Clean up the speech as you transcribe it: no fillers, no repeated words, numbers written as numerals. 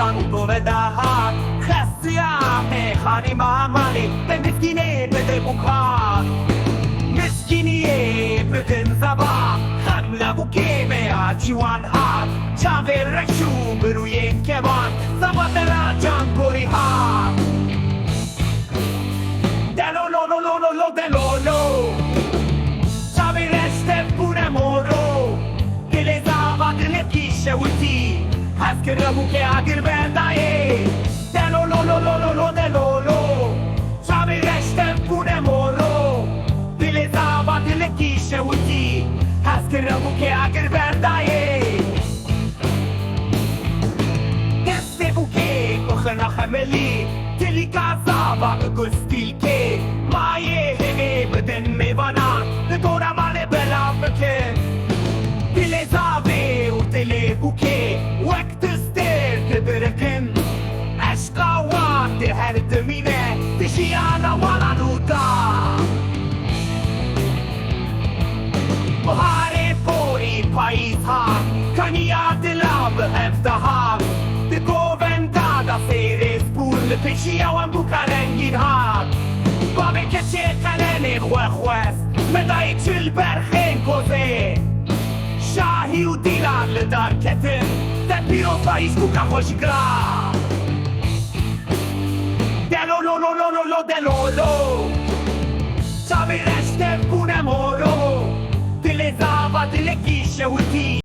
جنگو و دهات خسیامه خانی مامانی به مسکینه بده بکار مسکینیه بدن زبا خم لبو که به آجوان هات چاوه رشو بروی کبان زبا دلا جنگوری هات دلو لو لو لو لو لو دلو لو چاوه رشته بونه مورو دل زبا دل کیشه وطی هست که ربو که اگر بندایه دلو لو لو لو لو لو دلو لو چاوه رشته بونه مورو دل زبا دل کیشه وطی هست که ربو که اگر بندایه دسته بو که بخنا خملی دلی کازابا گستیل که مایه همه بدن میوانان دورمان بلا بکن دل زابه و دل بو که وقت استرد برکن عشقا وقت هر دمینه دشیانا والا نودا بهار پوری پاییز ها کنیات لاب هفته ها ده گووندا دا سیرس پول پیشی اوان بوکارنگین ها بابه کچه قلن خواه خواست مدای چل برخین کوزه شاهی و دیلان لدار کتن ده پیرو پاییز کوکا خوشگرا دلو لو لو لو لو لو دلو لو چاوی رشته بونه مورو دل زابا دل کیشه و تی